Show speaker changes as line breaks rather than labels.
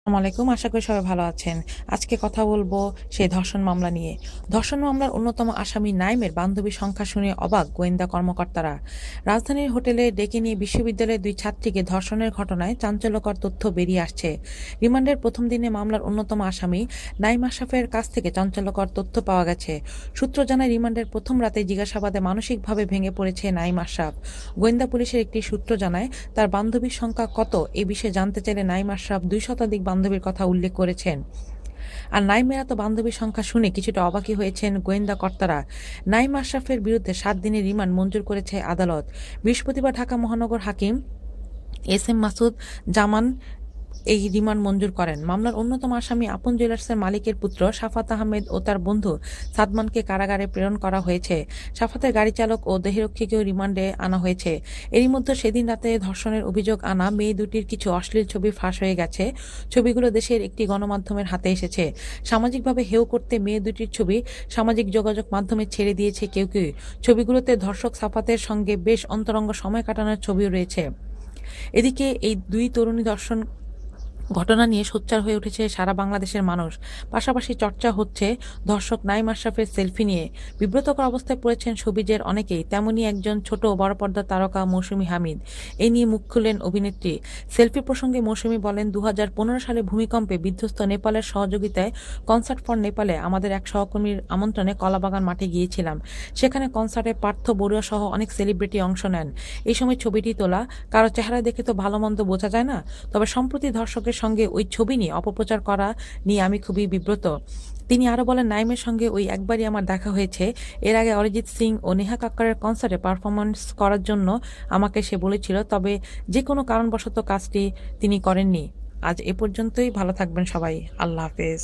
আসসালামু আলাইকুম। আশা করি সবাই ভালো আছেন। আজকে কথা বলবো সেই ধর্ষণ মামলা নিয়ে। ধর্ষণ মামলার অন্যতম আসামি নাইমের বান্ধবীর সংখ্যা শুনে অবাক গোয়েন্দা কর্মকর্তারা। রাজধানীর হোটেলে ডেকে নিয়ে বিশ্ববিদ্যালয়ের ২ ছাত্রীকে ধর্ষণের ঘটনায় চাঞ্চল্যকর তথ্য বেরিয়ে আসছে। রিমান্ডের প্রথম দিনে মামলার অন্যতম আসামি নাইম আশরাফের কাছ থেকে চাঞ্চল্যকর তথ্য পাওয়া গেছে। সূত্র জানায় রিমান্ডের প্রথম রাতে জিজ্ঞাসাবাদে মানসিকভাবে ভেঙে পড়েছে নাইম আশরাফ। গোয়েন্দা পুলিশের একটি সূত্র জানায় তার বান্ধবীর সংখ্যা কত এ বিষয়ে জানতে চাইলে নাইম আশরাফ ২ শতাধিক বান্ধবীর কথা উল্লেখ করেছেন। আর নাইমের এত বান্ধবীর সংখ্যা শুনে কিছুটা অবাকই হয়েছেন গোয়েন্দা কর্তারা। নাইম আশরাফের বিরুদ্ধে ৭ দিনের রিমান্ড মঞ্জুর করেছে আদালত। বৃহস্পতিবার ঢাকা মহানগর হাকিম এস এম মাসুদ জামান এই রিমান্ড মঞ্জুর করেন। মামলার অন্যতম আসামি আপন জুয়েলার্সের মালিকের পুত্র সাফাত আহমেদ ও তার বন্ধু সাদমানকে কারাগারে প্রেরণ করা হয়েছে। সাফাতের গাড়ি চালক ও দেহরক্ষীকেও রিমান্ডে আনা হয়েছে। এরই মধ্যে সেদিন রাতে ধর্ষণের অভিযোগ আনা মেয়ে দুটির কিছু অশ্লীল ছবি ফাঁস হয়ে গেছে। ছবিগুলো দেশের একটি গণমাধ্যমের হাতে এসেছে। সামাজিকভাবে হেয় করতে মেয়ে দুটির ছবি সামাজিক যোগাযোগ মাধ্যমে ছেড়ে দিয়েছে কেউ কেউ। ছবিগুলোতে ধর্ষক সাফাতের সঙ্গে বেশ অন্তরঙ্গ সময় কাটানোর ছবিও রয়েছে। এদিকে এই দুই তরুণী ধর্ষণ ঘটনা নিয়ে সোচ্চার হয়ে উঠেছে সারা বাংলাদেশের মানুষ। পাশাপাশি চর্চা হচ্ছে ধর্ষক নাইম আশরাফের সেলফি নিয়ে। বিব্রতকর অবস্থায় পড়েছেন শোবিজের অনেকেই। তেমনই একজন ছোট ও বড় পর্দার তারকা মৌসুমী হামিদ। এ নিয়ে মুখ খুললেন অভিনেত্রী। সেলফি প্রসঙ্গে মৌসুমী বলেন, ২০১৫ সালে ভূমিকম্পে বিধ্বস্ত নেপালের সহযোগিতায় কনসার্ট ফর নেপালে আমাদের এক সহকর্মীর আমন্ত্রণে কলাবাগান মাঠে গিয়েছিলাম। সেখানে কনসার্টে পার্থ বড়ুয়া সহ অনেক সেলিব্রিটি অংশ নেন। এই সময় ছবিটি তোলা। কারো চেহারা দেখে তো ভালো মন্দ বোঝা যায় না। তবে সম্প্রতি ধর্ষকের সঙ্গে ওই ছবি নিয়ে অপপ্রচার করা নিয়ে আমি খুবই বিব্রত। তিনি আরো বলেন, নাইমের সঙ্গে ওই একবারই আমার দেখা হয়েছে। এর আগে অরিজিৎ সিং ও নেহা কাক্করের কনসার্টে পারফরমেন্স করার জন্য আমাকে সে বলেছিল, তবে যে কোনো কারণবশত কাজটি তিনি করেননি। আজ এ পর্যন্তই। ভালো থাকবেন সবাই। আল্লাহ হাফেজ।